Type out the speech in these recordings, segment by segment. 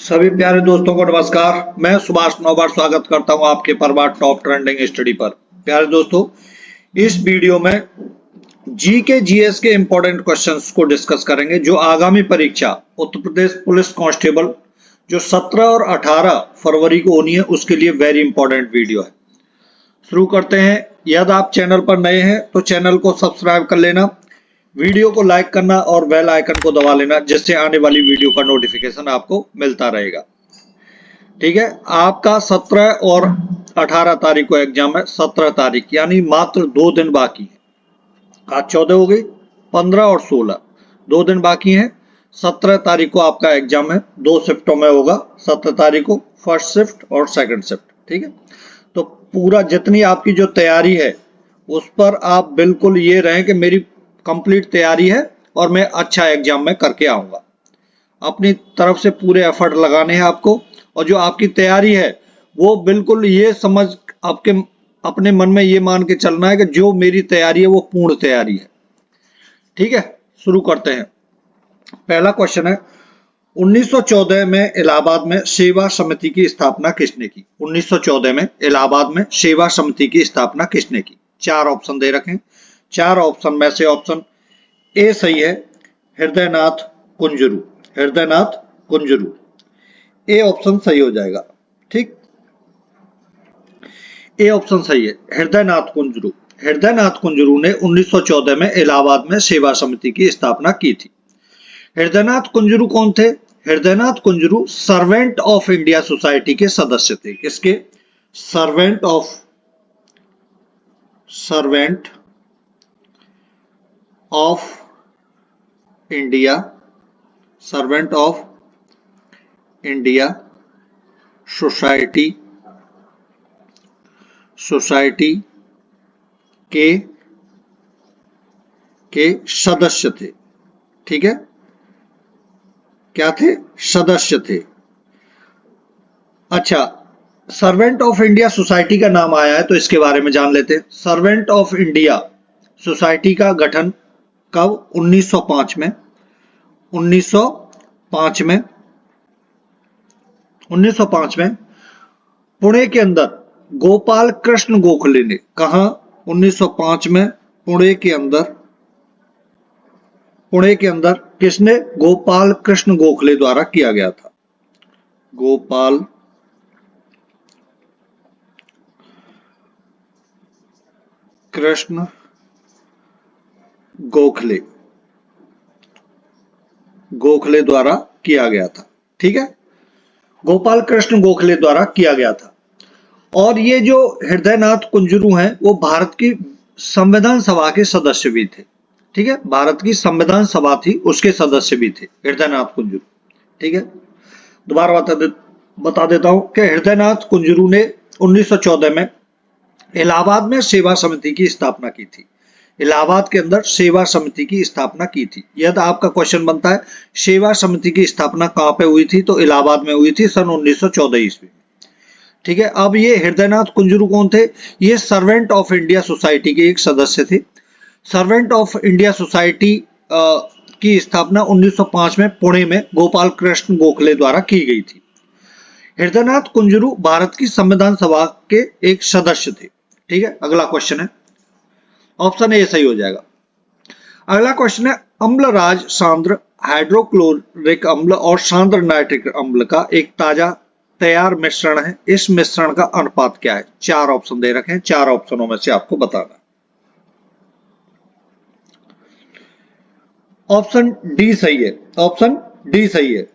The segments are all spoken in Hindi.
सभी प्यारे दोस्तों को नमस्कार। मैं सुभाष नौबार स्वागत करता हूं आपके परमार टॉप ट्रेंडिंग स्टडी पर। प्यारे दोस्तों, इस वीडियो में जी के जीएस के इंपॉर्टेंट क्वेश्चंस को डिस्कस करेंगे जो आगामी परीक्षा उत्तर प्रदेश पुलिस कांस्टेबल जो 17 और 18 फरवरी को होनी है उसके लिए वेरी इंपॉर्टेंट वीडियो है। शुरू करते हैं। यदि आप चैनल पर नए हैं तो चैनल को सब्सक्राइब कर लेना, वीडियो को लाइक करना और बेल आइकन को दबा लेना, जिससे आने वाली वीडियो का नोटिफिकेशन आपको मिलता रहेगा। ठीक है, आपका 17 और 18 तारीख को एग्जाम है। 17 तारीख यानी मात्र 2 दिन बाकी है। आज 14 हो गई, 15 और 16 2 दिन बाकी हैं। 17 तारीख को आपका एग्जाम है। 2 शिफ्टों में होगा। 17 तारीख को फर्स्ट शिफ्ट और सेकंड शिफ्ट। ठीक है, तो पूरा जितनी आपकी जो तैयारी है उस पर आप बिल्कुल ये रहें कि मेरी कंप्लीट तैयारी है और मैं अच्छा एग्जाम में करके आऊंगा। अपनी तरफ से पूरे एफर्ट लगाने हैं आपको, और जो आपकी तैयारी है वो बिल्कुल ये समझ आपके अपने मन में ये मान के चलना है कि जो मेरी तैयारी है वो पूर्ण तैयारी है। ठीक है, शुरू करते हैं। पहला क्वेश्चन है, 1914 में इलाहाबाद में सेवा समिति की स्थापना किसने की? 1914 में इलाहाबाद में सेवा समिति की स्थापना किसने की? 4 ऑप्शन दे रखे हैं। 4 ऑप्शन में से ऑप्शन ए सही है, हृदयनाथ कुंजरू। हृदयनाथ कुंजरू ए ऑप्शन सही हो जाएगा। ठीक, ए ऑप्शन सही है, हृदयनाथ कुंजरू। हृदयनाथ कुंजरू ने 1914 में इलाहाबाद में सेवा समिति की स्थापना की थी। हृदयनाथ कुंजरू कौन थे? Hridaynath Kunzru servant of India society के सदस्य थे। किसके? Servant of India, servant of India society के सदस्य थे। ठीक है, क्या थे? सदस्य थे। अच्छा, सर्वेंट ऑफ इंडिया सोसाइटी का नाम आया है तो इसके बारे में जान लेते हैं। सर्वेंट ऑफ इंडिया सोसाइटी का गठन कब? 1905 में। 1905 में पुणे के अंदर गोपाल कृष्ण गोखले ने। कहा? 1905 में पुणे के अंदर किसने? गोपाल कृष्ण गोखले द्वारा किया गया था। गोपाल कृष्ण गोखले द्वारा किया गया था। ठीक है, गोपाल कृष्ण गोखले द्वारा किया गया था। और ये जो हृदयनाथ कुंजरू हैं वो भारत की संविधान सभा के सदस्य भी थे। ठीक है, भारत की संविधान सभा थी उसके सदस्य भी थे हृदयनाथ कुंजरू। ठीक है, दोबारा बता देता हूं कि हृदयनाथ कुंजरू ने 1914 में इलाहाबाद में सेवा समिति की स्थापना की थी। इलाहाबाद के अंदर सेवा समिति की स्थापना की थी। यदि आपका क्वेश्चन बनता है सेवा समिति की स्थापना कहां पे हुई थी, तो इलाहाबाद में हुई थी सन 1914 ईस्वी में। ठीक है, अब ये हृदयनाथ कुंजरू कौन थे? ये सर्वेंट ऑफ इंडिया सोसाइटी के एक सदस्य थे। सर्वेंट ऑफ इंडिया सोसाइटी की स्थापना 1905 में पुणे में गोपाल कृष्ण गोखले द्वारा की गई थी। हृदयनाथ कुंजरू भारत की संविधान सभा के एक सदस्य थे। ठीक है, अगला क्वेश्चन है, ऑप्शन ए सही हो जाएगा। अगला क्वेश्चन है, अम्लराज सांद्र हाइड्रोक्लोरिक अम्ल और सांद्र नाइट्रिक अम्ल का एक ताजा तैयार मिश्रण है। इस मिश्रण का अनुपात क्या है? 4 ऑप्शन दे रखे हैं। 4 ऑप्शनों में से आपको बताना है। ऑप्शन डी सही है। ऑप्शन डी सही है।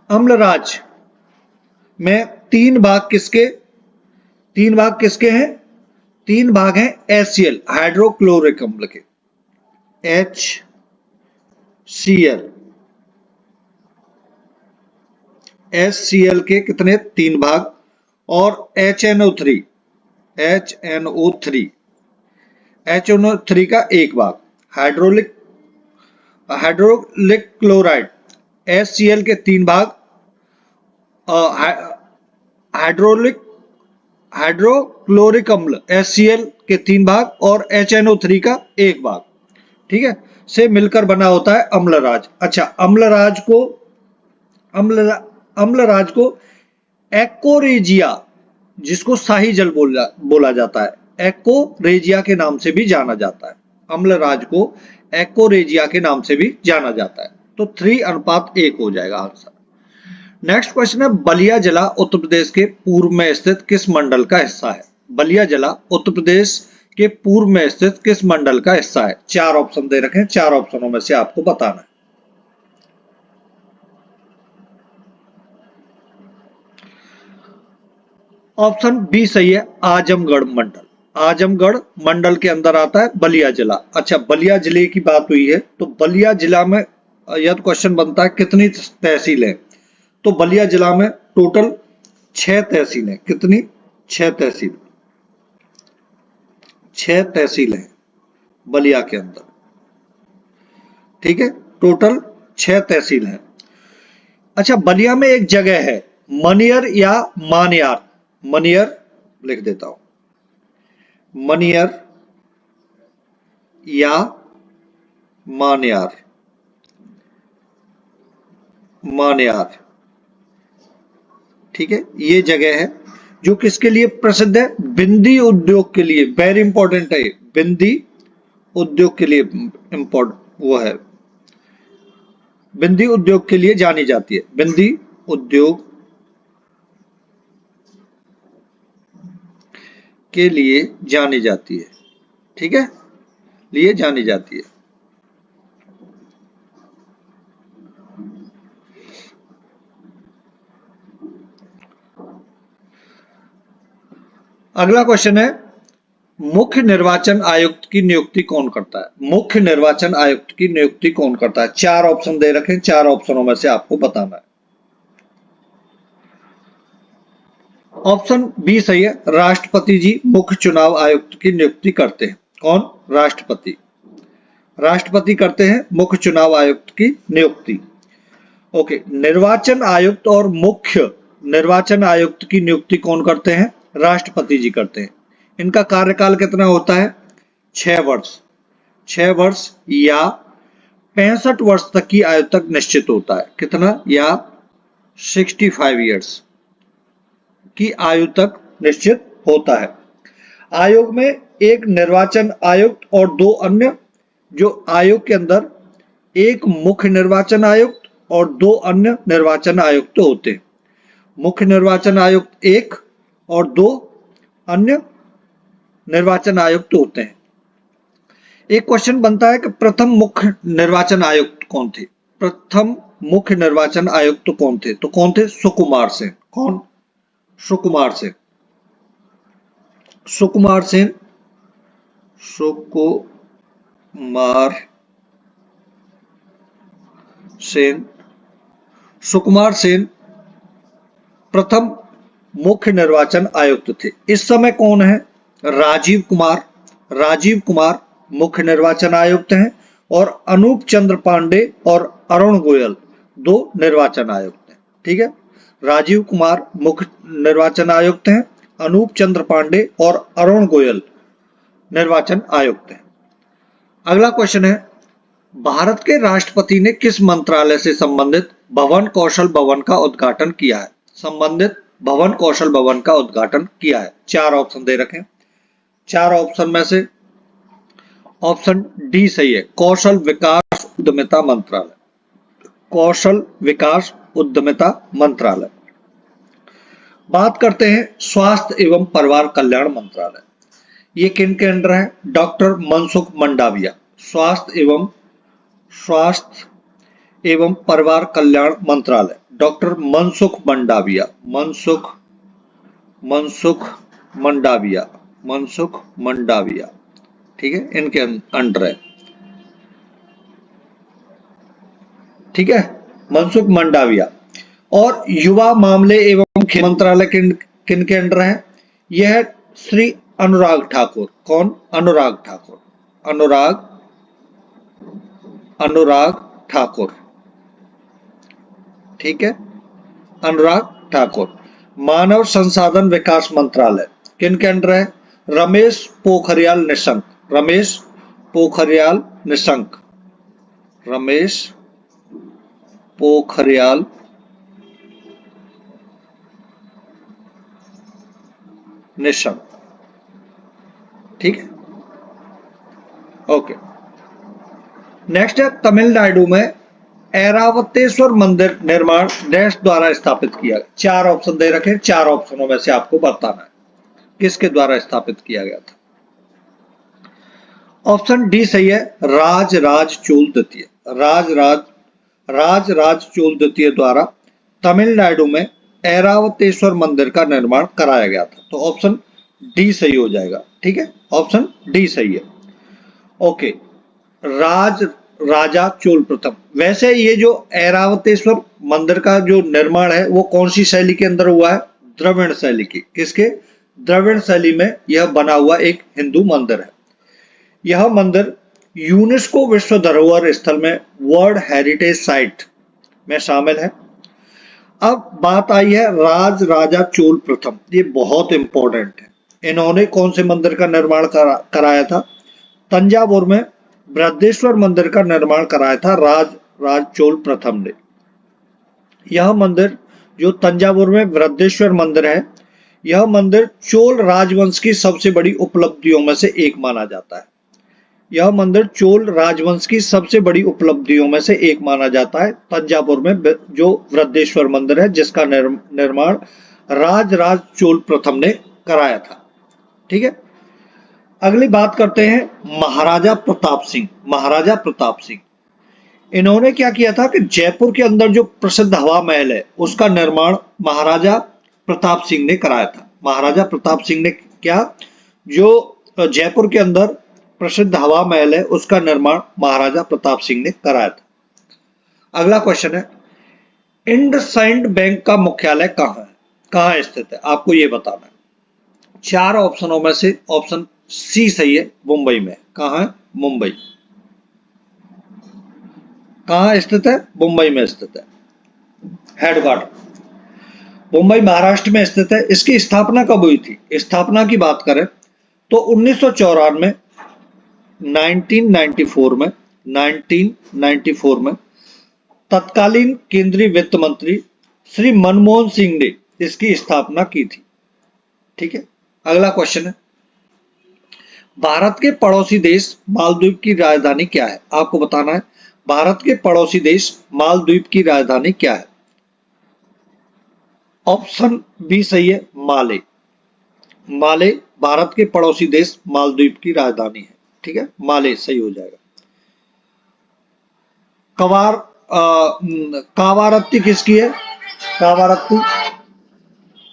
अम्लराज में 3 भाग किसके? 3 भाग किसके हैं? 3 भाग हैं HCl हाइड्रोक्लोरिक अम्ल के। HCl के कितने? 3 भाग। और HNO3 का 1 भाग। हाइड्रोलिक क्लोराइड HCl के 3 भाग। हाइड्रोक्लोरिक अम्ल HCl के 3 भाग और HNO3 का 1 भाग, ठीक है, से मिलकर बना होता है अम्लराज। अच्छा, अम्लराज को एकोरेजिया, जिसको शाही जल बोला जाता है, एकोरेजिया के नाम से भी जाना जाता है। अम्लराज को एकोरेजिया के नाम से भी जाना जाता है। तो 3:1 हो जाएगा आंसर। नेक्स्ट क्वेश्चन है, बलिया जिला उत्तर प्रदेश के पूर्व में स्थित किस मंडल का हिस्सा है? बलिया जिला उत्तर प्रदेश के पूर्व में स्थित किस मंडल का हिस्सा है? 4 ऑप्शन दे रखे हैं, 4 ऑप्शनों में से आपको बताना है। ऑप्शन बी सही है, आजमगढ़ मंडल। आजमगढ़ मंडल के अंदर आता है बलिया जिला। अच्छा, बलिया जिले की बात हुई है तो बलिया जिला में यह क्वेश्चन बनता है कितनी तहसील है? तो बलिया जिला में टोटल 6 तहसील है। कितनी? 6 तहसील। 6 तहसील है बलिया के अंदर। ठीक है, टोटल 6 तहसील है। अच्छा, बलिया में एक जगह है मनियर या मानियार। मनियर लिख देता हूं, मनियर या मानियार। मानियार, ठीक है, ये जगह है जो किसके लिए प्रसिद्ध है? बिंदी उद्योग के लिए। वेरी इंपॉर्टेंट है, बिंदी उद्योग के लिए वो है, बिंदी उद्योग के लिए जानी जाती है। बिंदी उद्योग के लिए जानी जाती है। ठीक है, लिए जानी जाती है। अगला क्वेश्चन है, मुख्य निर्वाचन आयुक्त की नियुक्ति कौन करता है? मुख्य निर्वाचन आयुक्त की नियुक्ति कौन करता है? 4 ऑप्शन दे रखे हैं, 4 ऑप्शनों में से आपको बताना है। ऑप्शन बी सही है, राष्ट्रपति जी मुख्य चुनाव आयुक्त की नियुक्ति करते हैं। कौन? राष्ट्रपति। राष्ट्रपति करते हैं मुख्य चुनाव आयुक्त की नियुक्ति। ओके, निर्वाचन आयुक्त और मुख्य निर्वाचन आयुक्त की नियुक्ति कौन करते हैं? राष्ट्रपति जी करते हैं। इनका कार्यकाल कितना होता है? 6 वर्ष। 6 वर्ष या 65 वर्ष तक की आयु तक निश्चित होता है। कितना? या 65 ईयर्स की आयु तक निश्चित होता है। आयोग में एक निर्वाचन आयुक्त और 2 अन्य, जो आयोग के अंदर एक मुख्य निर्वाचन आयुक्त और 2 अन्य निर्वाचन आयुक्त होते हैं। मुख्य निर्वाचन आयुक्त 1 और 2 अन्य निर्वाचन आयुक्त होते हैं। एक क्वेश्चन बनता है कि प्रथम मुख्य निर्वाचन आयुक्त कौन थे? प्रथम मुख्य निर्वाचन आयुक्त कौन थे? तो कौन थे? सुकुमार सेन। कौन? सुकुमार सेन। सुकुमार सेन। सुकुमार सेन। सुकुमार सेन प्रथम मुख्य निर्वाचन आयुक्त थे। इस समय कौन है? राजीव कुमार। राजीव कुमार मुख्य निर्वाचन आयुक्त हैं और अनूप चंद्र पांडे और अरुण गोयल 2 निर्वाचन आयुक्त हैं। ठीक है, राजीव कुमार मुख्य निर्वाचन आयुक्त हैं, अनूप चंद्र पांडे और अरुण गोयल निर्वाचन आयुक्त हैं। अगला क्वेश्चन है, भारत के राष्ट्रपति ने किस मंत्रालय से संबंधित भवन कौशल भवन का उद्घाटन किया है? संबंधित भवन कौशल भवन का उद्घाटन किया है। 4 ऑप्शन दे रखे हैं, 4 ऑप्शन में से ऑप्शन डी सही है, कौशल विकास उद्यमिता मंत्रालय। कौशल विकास उद्यमिता मंत्रालय। बात करते हैं स्वास्थ्य एवं परिवार कल्याण मंत्रालय। ये किन के अंडर है? डॉक्टर मनसुख मंडाविया। स्वास्थ्य एवं परिवार कल्याण मंत्रालय, डॉक्टर मनसुख मंडाविया। मनसुख मंडाविया, ठीक है, इनके अंडर है। ठीक है, मनसुख मंडाविया। और युवा मामले एवं खेल मंत्रालय किन के अंडर है? यह है श्री अनुराग ठाकुर। कौन? अनुराग ठाकुर। अनुराग ठाकुर, ठीक है, अनुराग ठाकुर। मानव संसाधन विकास मंत्रालय किन के अंडर है? रमेश पोखरियाल निशंक। रमेश पोखरियाल निशंक। रमेश पोखरियाल निशम। ठीक है, ओके। नेक्स्ट है तमिलनाडु में ऐरावतेश्वर मंदिर निर्माण डैश द्वारा स्थापित किया गया। चार ऑप्शन दे रखे, चार ऑप्शनों में से आपको बताना है किसके द्वारा स्थापित किया गया था। ऑप्शन डी सही है, राज चोल द्वितीय। राज चोल द्वितीय द्वारा तमिलनाडु में ऐरावतेश्वर मंदिर का निर्माण कराया गया था। तो ऑप्शन डी सही हो जाएगा। ठीक है, ऑप्शन डी सही है। ओके, राजा चोल प्रथम। वैसे ये जो ऐरावतेश्वर मंदिर का जो निर्माण है वो कौन सी शैली के अंदर हुआ है? द्रविड़ शैली की। किसके? द्रविड़ शैली में यह बना हुआ एक हिंदू मंदिर है। यह मंदिर यूनेस्को विश्व धरोहर स्थल में वर्ल्ड हेरिटेज साइट में शामिल है। अब बात आई है राजा चोल प्रथम, ये बहुत इंपॉर्टेंट है। इन्होंने कौन से मंदिर का निर्माण कराया था? तंजावुर में बृहदेश्वर मंदिर का निर्माण कराया था राज चोल प्रथम ने। यह मंदिर जो तंजावुर में बृहदेश्वर मंदिर है, यह मंदिर चोल राजवंश की सबसे बड़ी उपलब्धियों में से एक माना जाता है। यह मंदिर चोल राजवंश की सबसे बड़ी उपलब्धियों में से एक माना जाता है। तंजावुर में जो बृहदेश्वर मंदिर है जिसका निर्माण राज चोल प्रथम ने कराया था। ठीक है, अगली बात करते हैं महाराजा प्रताप सिंह। महाराजा प्रताप सिंह, इन्होंने क्या किया था कि जयपुर के अंदर जो प्रसिद्ध हवा महल है उसका निर्माण महाराजा प्रताप सिंह ने कराया था। महाराजा प्रताप सिंह ने क्या, जो जयपुर के अंदर प्रसिद्ध हवा महल है उसका निर्माण महाराजा प्रताप सिंह ने कराया था। अगला क्वेश्चन है, इंडसइंड बैंक का मुख्यालय कहाँ है? कहाँ स्थित है? आपको यह बताना है। चार ऑप्शनों में से ऑप्शन सी सही है, मुंबई में। कहाँ है? मुंबई। कहाँ स्थित है? मुंबई में स्थित है। हेडक्वार्टर मुंबई महाराष्ट्र में स्थित है। इसकी स्थापना कब हुई थी? स्थापना की बात करें तो 1994 में तत्कालीन केंद्रीय वित्त मंत्री श्री मनमोहन सिंह ने इसकी स्थापना की थी। ठीक है, अगला क्वेश्चन है, भारत के पड़ोसी देश मालदीव की राजधानी क्या है? आपको बताना है भारत के पड़ोसी देश मालदीव की राजधानी क्या है। ऑप्शन बी सही है, माले। माले भारत के पड़ोसी देश मालदीव की राजधानी है। ठीक है, माले सही हो जाएगा। कावारत्ती किसकी है?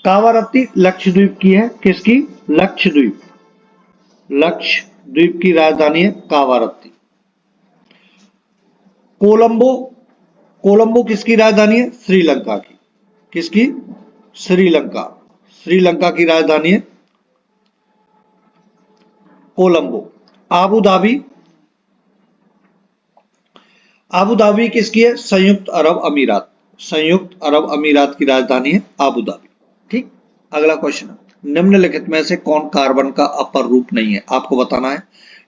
कावारत्ती लक्षद्वीप की है। किसकी? लक्षद्वीप। लक्षद्वीप की राजधानी है कावारत्ती। कोलंबो किसकी राजधानी है? श्रीलंका की। किसकी? श्रीलंका। श्रीलंका की राजधानी है कोलंबो। आबू धाबी किसकी है? संयुक्त अरब अमीरात। संयुक्त अरब अमीरात की राजधानी है आबू धाबी। ठीक, अगला क्वेश्चन है, निम्नलिखित में से कौन कार्बन का अपर रूप नहीं है? आपको बताना है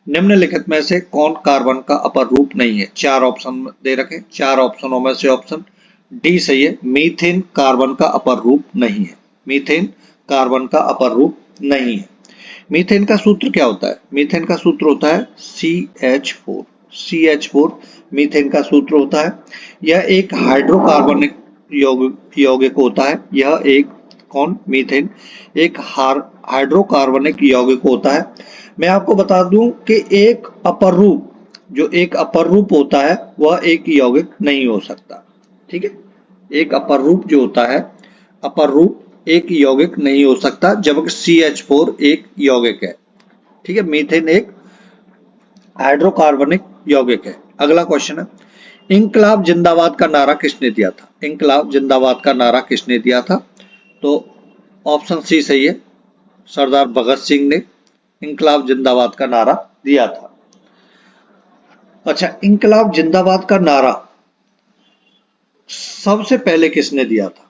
निम्नलिखित में से कौन कार्बन का अपर रूप नहीं है। चार ऑप्शन दे रखे, चार ऑप्शनों में से ऑप्शन डी सही है, मीथेन कार्बन का अपर रूप नहीं है। मीथेन कार्बन का अपर रूप नहीं है। मीथेन का सूत्र क्या होता है? मीथेन का सूत्र होता है CH4। CH4 मीथेन का सूत्र होता है। यह एक हाइड्रोकार्बनिक यौगिक होता है। यह एक कौन? मीथेन एक हाइड्रोकार्बनिक यौगिक होता है। मैं आपको बता दूं कि एक अपर रूप होता है वह एक यौगिक नहीं हो सकता। ठीक है, एक अपर रूप जो होता है, अपर रूप एक यौगिक नहीं हो सकता, जबकि CH4 एक यौगिक है। ठीक है, मीथेन एक हाइड्रोकार्बनिक यौगिक है। अगला क्वेश्चन है, इंकलाब जिंदाबाद का नारा किसने दिया था? इंकलाब जिंदाबाद का नारा किसने दिया था? तो ऑप्शन सी सही है, सरदार भगत सिंह ने इंकलाब जिंदाबाद का नारा दिया था। अच्छा, इंकलाब जिंदाबाद का नारा सबसे पहले किसने दिया था?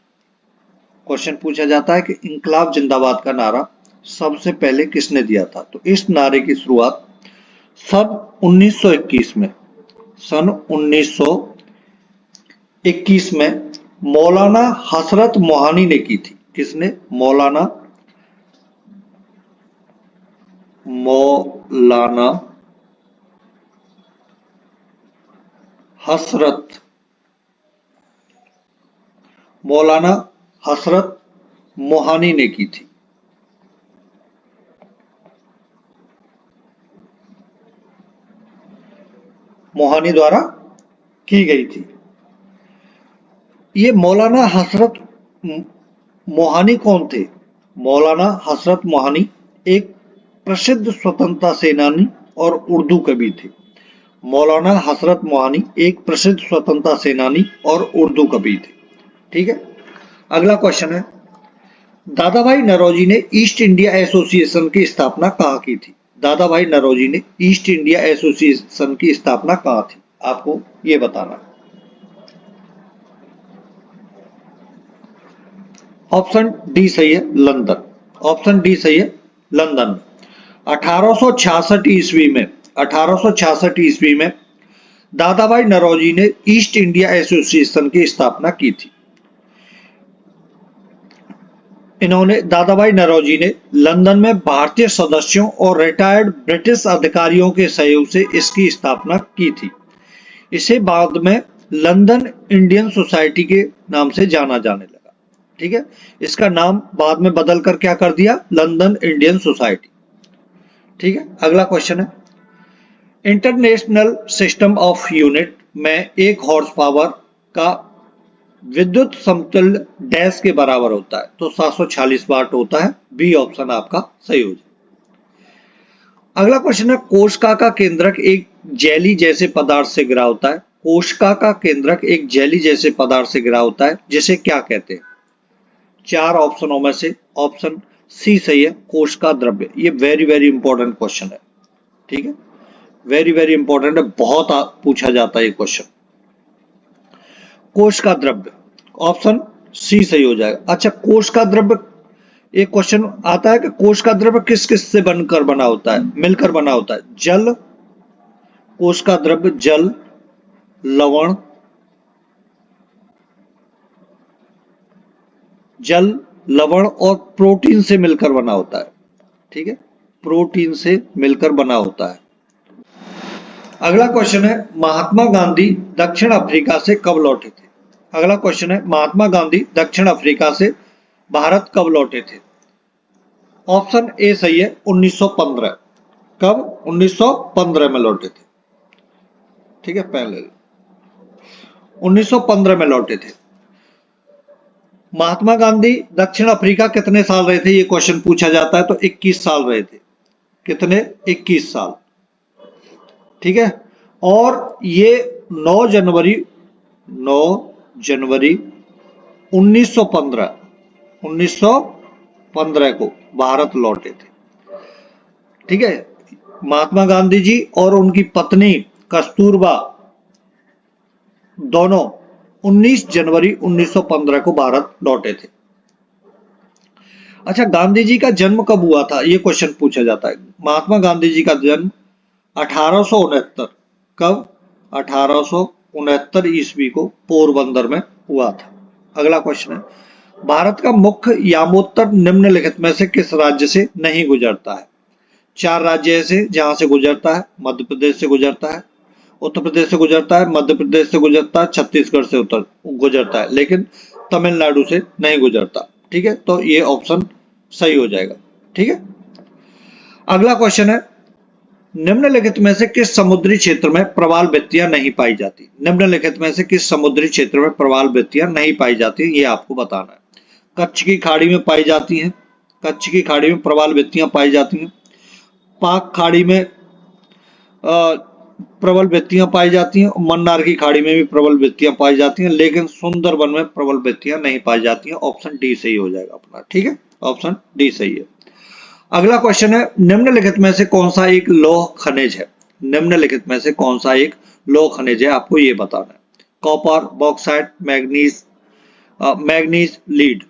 क्वेश्चन पूछा जाता है कि इंकलाब जिंदाबाद का नारा सबसे पहले किसने दिया था? तो इस नारे की शुरुआत सन 1921 में मौलाना हसरत मोहानी ने की थी। किसने? मौलाना मौलाना हसरत मोहानी ने की थी। मोहानी द्वारा की गई थी। ये मौलाना हसरत मोहानी कौन थे? मौलाना हसरत मोहानी एक प्रसिद्ध स्वतंत्रता सेनानी और उर्दू कवि थे। मौलाना हसरत मोहानी एक प्रसिद्ध स्वतंत्रता सेनानी और उर्दू कवि थे। ठीक है, अगला क्वेश्चन है, दादा भाई नौरोजी ने ईस्ट इंडिया एसोसिएशन की स्थापना कहाँ की थी? दादा भाई नौरोजी ने ईस्ट इंडिया एसोसिएशन की स्थापना कहाँ थी? आपको ये बताना। ऑप्शन डी सही है, लंदन। ऑप्शन डी सही है, लंदन। 1866 ईस्वी में 1866 ईस्वी में दादा भाई नौरोजी ने ईस्ट इंडिया एसोसिएशन की स्थापना की थी। इन्होंने दादा भाई नौरोजी ने लंदन में भारतीय सदस्यों और रिटायर्ड ब्रिटिश अधिकारियों के सहयोग से इसकी स्थापना की थी। इसे बाद में लंदन इंडियन सोसाइटी के नाम से जाना जाने लगा। ठीक है, इसका नाम बाद में बदलकर क्या कर दिया? London Indian society. ठीक है, अगला क्वेश्चन है, इंटरनेशनल सिस्टम ऑफ यूनिट में एक हॉर्स पावर का विद्युत समतुल्य डैश के बराबर होता है? तो 746 वाट होता है। बी ऑप्शन आपका सही हो जाए। अगला क्वेश्चन है, कोशिका का केंद्रक एक जेली जैसे पदार्थ से घिरा होता है। कोशिका का केंद्रक एक जेली जैसे पदार्थ से घिरा होता है, जिसे क्या कहते हैं? चार ऑप्शनों में से ऑप्शन सी सही है, कोशिका द्रव्य। ये वेरी वेरी इंपॉर्टेंट क्वेश्चन है। ठीक है, वेरी वेरी इंपॉर्टेंट है, बहुत पूछा जाता है ये क्वेश्चन। कोशिका द्रव्य, ऑप्शन सी सही हो जाएगा। अच्छा, कोशिका द्रव्य, एक क्वेश्चन आता है कि कोशिका द्रव्य किस किस से बनकर बना होता है, मिलकर बना होता है? जल, कोशिका द्रव्य जल, लवण, और प्रोटीन से मिलकर बना होता है। ठीक है, प्रोटीन से मिलकर बना होता है। अगला क्वेश्चन है, महात्मा गांधी दक्षिण अफ्रीका से कब लौटे थे? अगला क्वेश्चन है, महात्मा गांधी दक्षिण अफ्रीका से भारत कब लौटे थे? ऑप्शन ए सही है, 1915। कब? 1915 में लौटे थे। ठीक है, पहले 1915 में लौटे थे। महात्मा गांधी दक्षिण अफ्रीका कितने साल रहे थे? ये क्वेश्चन पूछा जाता है, तो 21 साल रहे थे। कितने? 21 साल। ठीक है, और ये 9 जनवरी 1915 को भारत लौटे थे। ठीक है, महात्मा गांधी जी और उनकी पत्नी कस्तूरबा दोनों 19 जनवरी 1915 को भारत लौटे थे। अच्छा, गांधी जी का जन्म कब हुआ था? ये क्वेश्चन पूछा जाता है। महात्मा गांधी जी का जन्म 1869, कब? 1869 ईस्वी को पोरबंदर में हुआ था। अगला क्वेश्चन है, भारत का मुख्य यामोत्तर निम्नलिखित में से किस राज्य से नहीं गुजरता है? चार राज्य ऐसे जहां से गुजरता है। मध्य प्रदेश से गुजरता है, उत्तर प्रदेश से गुजरता है, मध्य प्रदेश से गुजरता है, छत्तीसगढ़ से उत्तर गुजरता है, लेकिन तमिलनाडु से नहीं गुजरता। ठीक है, तो ये ऑप्शन सही हो जाएगा। ठीक है, अगला क्वेश्चन है, निम्नलिखित में से किस समुद्री क्षेत्र में प्रवाल भित्तियां नहीं पाई जाती? निम्नलिखित में से किस समुद्री क्षेत्र में प्रवाल भित्तियां नहीं पाई जाती, ये आपको बताना है। कच्छ की खाड़ी में पाई जाती हैं, कच्छ की खाड़ी में प्रवाल भित्तियां पाई जाती हैं। पाक खाड़ी में प्रबल भित्तियां पाई जाती हैं, मन्नार की खाड़ी में भी प्रबल भित्तियां पाई जाती हैं, लेकिन सुंदरबन में प्रबल भित्तियां नहीं पाई जाती हैं। ऑप्शन डी सही हो जाएगा अपना। ठीक है, ऑप्शन डी सही है। अगला क्वेश्चन है, निम्नलिखित में से कौन सा एक लौह खनिज है? निम्नलिखित में से कौन सा एक लौह खनिज है, आपको ये बताना है। Copper, bauxite, manganese, lead.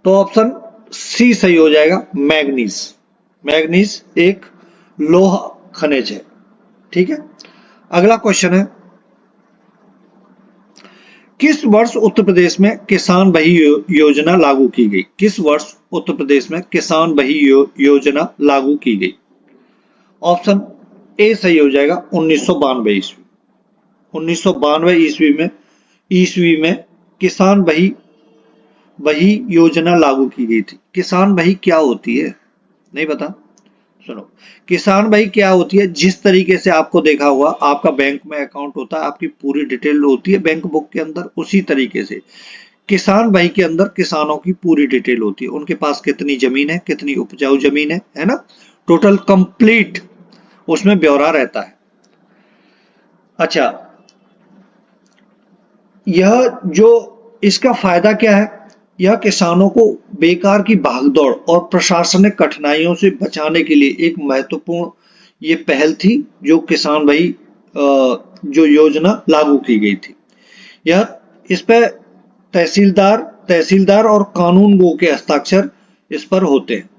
तो ऑप्शन सी सही हो जाएगा, मैग्नीज। मैग्नीज एक लौह खनिज है। ठीक है, अगला क्वेश्चन है, किस वर्ष उत्तर प्रदेश में किसान बही योजना लागू की गई? किस वर्ष उत्तर प्रदेश में किसान बही योजना लागू की गई? ऑप्शन ए सही हो जाएगा 1992 ईस्वी। 1992 ईस्वी में किसान बही योजना लागू की गई थी। किसान बही क्या होती है? नहीं पता? सुनो, किसान बही क्या होती है, जिस तरीके से आपको देखा होगा आपका बैंक में अकाउंट होता है, आपकी पूरी डिटेल होती है बैंक बुक के अंदर, उसी तरीके से किसान बही के अंदर किसानों की पूरी डिटेल होती है। उनके पास कितनी जमीन है, कितनी उपजाऊ जमीन है ना, टोटल कंप्लीट उसमें ब्यौरा रहता है। अच्छा, यह जो इसका फायदा क्या है? यह किसानों को बेकार की भागदौड़ और प्रशासनिक कठिनाइयों से बचाने के लिए एक महत्वपूर्ण ये पहल थी, जो किसान भाई जो योजना लागू की गई थी। यह इस पर तहसीलदार और कानून गो के हस्ताक्षर इस पर होते हैं।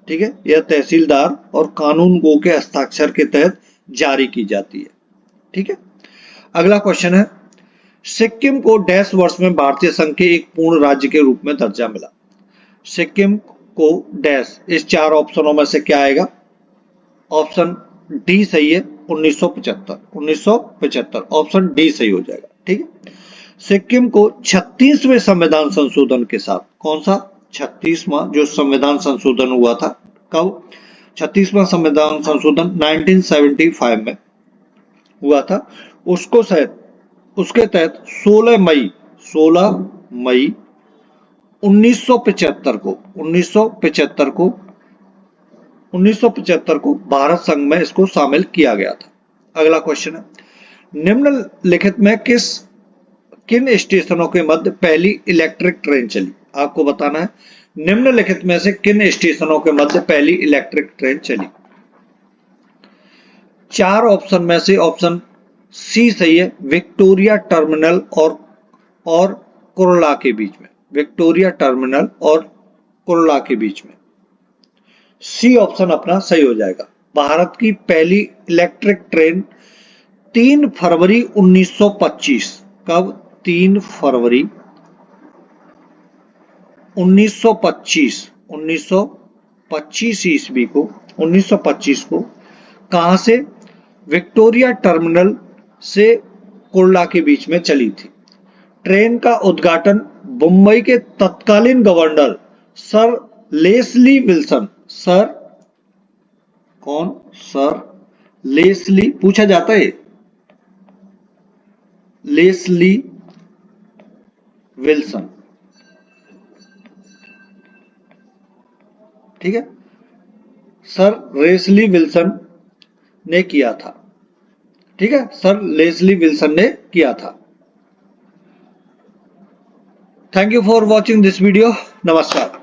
ठीक है, यह तहसीलदार और कानून गो के हस्ताक्षर के तहत जारी की जाती है। ठीक है, अगला क्वेश्चन है, सिक्किम को डैश वर्ष में भारतीय संघ के एक पूर्ण राज्य के रूप में दर्जा मिला? सिक्किम को डैश, इस चार ऑप्शनों में से क्या आएगा? ऑप्शन डी सही है, 1975 ऑप्शन डी सही हो जाएगा। ठीक है, सिक्किम को 36वें संविधान संशोधन के साथ, कौन सा 36वां जो संविधान संशोधन हुआ था, कब? 36वां संविधान संशोधन 1975 में हुआ था। उसके तहत 16 मई 1975 को भारत संघ में इसको शामिल किया गया था। अगला क्वेश्चन है, निम्नलिखित में किन स्टेशनों के मध्य पहली इलेक्ट्रिक ट्रेन चली? आपको बताना है निम्नलिखित में से किन स्टेशनों के मध्य पहली इलेक्ट्रिक ट्रेन चली। चार ऑप्शन में से ऑप्शन सी सही है, विक्टोरिया टर्मिनल और कुर्ला के बीच में। विक्टोरिया टर्मिनल और कुर्ला के बीच में, सी ऑप्शन अपना सही हो जाएगा। भारत की पहली इलेक्ट्रिक ट्रेन 3 फरवरी 1925, कब? 3 फरवरी 1925 ईस्वी को 1925 को कहां से? विक्टोरिया टर्मिनल से कुर्ला के बीच में चली थी। ट्रेन का उद्घाटन मुंबई के तत्कालीन governor sir Leslie Wilson, sir Leslie पूछा जाता है, लेस्ली विल्सन। ठीक है, सर लेस्ली विल्सन ने किया था। ठीक है, सर लेस्ली विल्सन ने किया था। Thank you for watching this video. नमस्कार।